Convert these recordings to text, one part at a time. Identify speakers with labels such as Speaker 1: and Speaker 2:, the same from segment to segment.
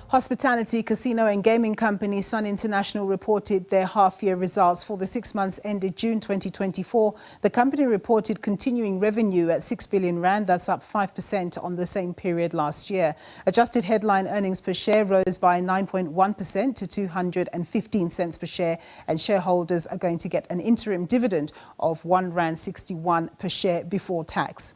Speaker 1: Hospitality, casino and gaming company Sun International reported their half-year results for the 6 months ended June 2024. The company reported continuing revenue at 6 billion rand, that's up 5% on the same period last year. Adjusted headline earnings per share rose by 9.1% to 215 cents per share, and shareholders are going to get an interim dividend of 1.61 rand per share before tax.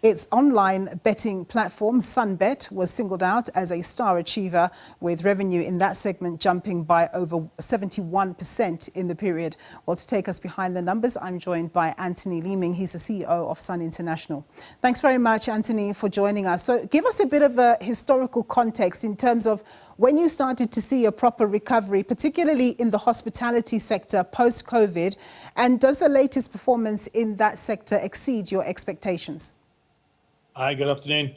Speaker 1: Its online betting platform, Sunbet, was singled out as a star achiever, with revenue in that segment jumping by over 71% in the period. Well, to take us behind the numbers, I'm joined by Anthony Leeming. He's the CEO of Sun International. Thanks very much, Anthony, for joining us. So give us a bit of a historical context in terms of when you started to see a proper recovery, particularly in the hospitality sector post-COVID, and does the latest performance in that sector exceed your expectations?
Speaker 2: Hi, good afternoon.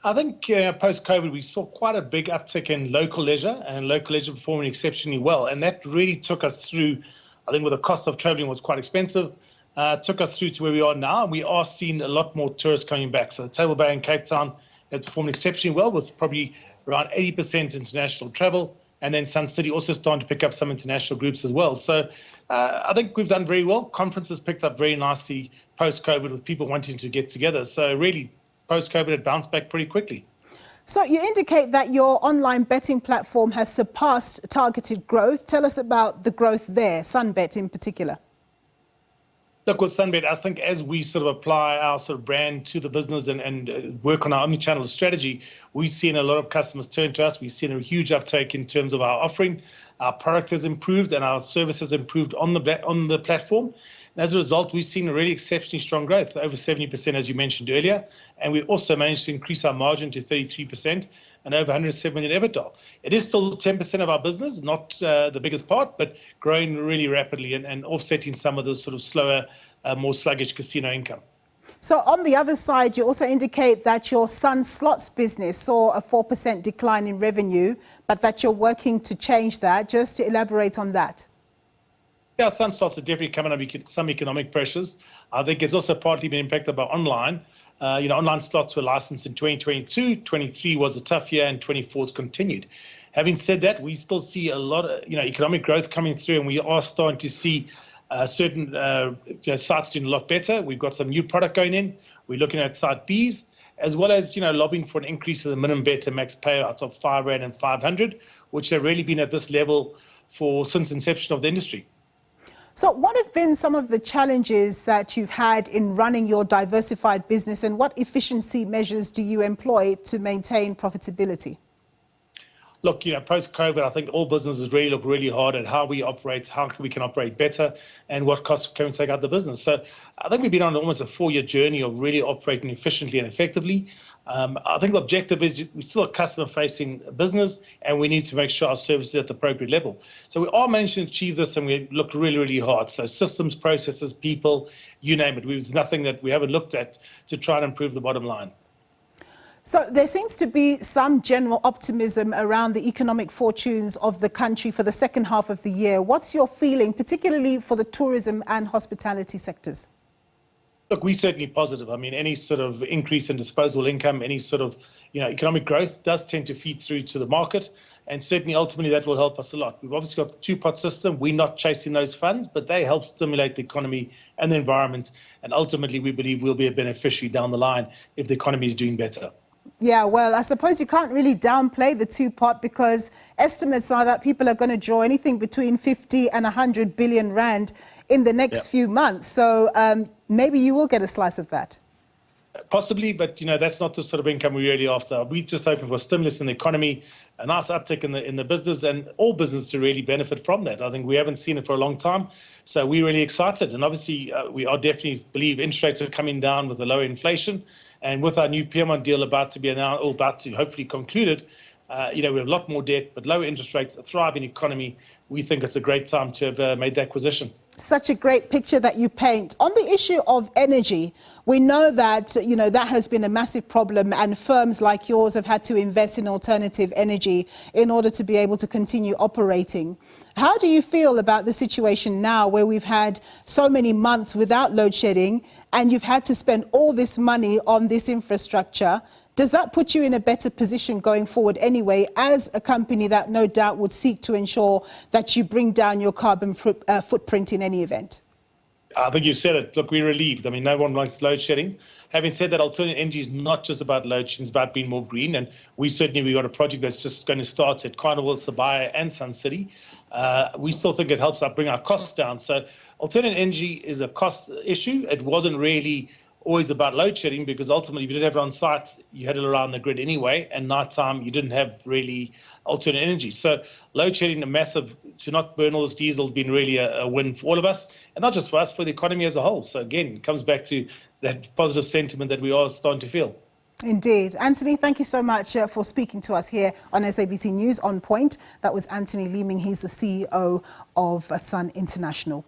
Speaker 2: I think post-COVID, we saw quite a big uptick in local leisure, and local leisure performing exceptionally well. And that really took us through, I think, where the cost of traveling was quite expensive, took us through to where we are now. And we are seeing a lot more tourists coming back. So Table Bay and Cape Town has performed exceptionally well, with probably around 80% international travel. And then Sun City also starting to pick up some international groups as well. So I think we've done very well. Conferences picked up very nicely post-COVID, with people wanting to get together. So really, post-COVID, it bounced back pretty quickly.
Speaker 1: So you indicate that your online betting platform has surpassed targeted growth. Tell us about the growth there, Sunbet in particular.
Speaker 2: Look, with Sunbet, I think as we sort of apply our sort of brand to the business and work on our omnichannel strategy, we've seen a lot of customers turn to us. We've seen a huge uptake in terms of our offering. Our product has improved and our service has improved on the platform. And as a result, we've seen a really exceptionally strong growth, over 70%, as you mentioned earlier. And we've also managed to increase our margin to 33% and over 107 million EBITDA. It is still 10% of our business, not the biggest part, but growing really rapidly and offsetting some of the sort of slower, more sluggish casino income.
Speaker 1: So on the other side, you also indicate that your Sun Slots business saw a 4% decline in revenue, but that you're working to change that. Just to elaborate on that.
Speaker 2: Yeah, Sun Slots are definitely coming under some economic pressures. I think it's also partly been impacted by online. Online slots were licensed in 2022, 23 was a tough year, and 24 has continued. Having said that, we still see a lot of economic growth coming through, and we are starting to see certain sites doing a lot better. We've got some new product going in. We're looking at site Bs, as well as lobbying for an increase in the minimum bet and max payouts of 5 Rand and 500, which have really been at this level since inception of the industry.
Speaker 1: So what have been some of the challenges that you've had in running your diversified business, and what efficiency measures do you employ to maintain profitability?
Speaker 2: Look, post-COVID, I think all businesses really look really hard at how we operate, how we can operate better, and what costs can we take out of the business. So I think we've been on almost a 4-year journey of really operating efficiently and effectively. I think the objective is we're still a customer-facing business, and we need to make sure our service is at the appropriate level. So we are managing to achieve this, and we look really, really hard. So systems, processes, people, you name it. There's nothing that we haven't looked at to try and improve the bottom line.
Speaker 1: So there seems to be some general optimism around the economic fortunes of the country for the second half of the year. What's your feeling, particularly for the tourism and hospitality sectors?
Speaker 2: Look, we're certainly positive. I mean, any sort of increase in disposable income, any sort of economic growth does tend to feed through to the market. And certainly, ultimately, that will help us a lot. We've obviously got the two-pot system. We're not chasing those funds, but they help stimulate the economy and the environment. And ultimately, we believe we'll be a beneficiary down the line if the economy is doing better.
Speaker 1: Yeah, well, I suppose you can't really downplay the two-pot, because estimates are that people are going to draw anything between 50 and 100 billion rand in the next few months. So maybe you will get a slice of that.
Speaker 2: Possibly, but that's not the sort of income we're really after. We're just hoping for stimulus in the economy, a nice uptick in the business, and all business to really benefit from that. I think we haven't seen it for a long time, so we're really excited. And obviously, we are definitely believe interest rates are coming down with the lower inflation. And with our new Piedmont deal about to be announced, or about to hopefully concluded, we have a lot more debt, but lower interest rates, a thriving economy. We think it's a great time to have made the acquisition.
Speaker 1: Such a great picture that you paint. On the issue of energy, we know that, that has been a massive problem, and firms like yours have had to invest in alternative energy in order to be able to continue operating. How do you feel about the situation now, where we've had so many months without load shedding, and you've had to spend all this money on this infrastructure? Does that put you in a better position going forward anyway, as a company that no doubt would seek to ensure that you bring down your carbon footprint in any event?
Speaker 2: I think you said it. Look, we're relieved. I mean, no one likes load shedding. Having said that, alternative energy is not just about load shedding, it's about being more green. And we've got a project that's just going to start at Carnival, Sabaya and Sun City. We still think it helps us bring our costs down. So alternative energy is a cost issue. It wasn't really always about load shedding, because ultimately if you didn't have it on site, you had it around the grid anyway, and nighttime you didn't have really alternate energy. So load shedding, to not burn all this diesel has been really a win for all of us, and not just for us, for the economy as a whole. So again, it comes back to that positive sentiment that we are starting to feel.
Speaker 1: Indeed. Anthony, thank you so much for speaking to us here on SABC News On Point. That was Anthony Leeming. He's the CEO of Sun International.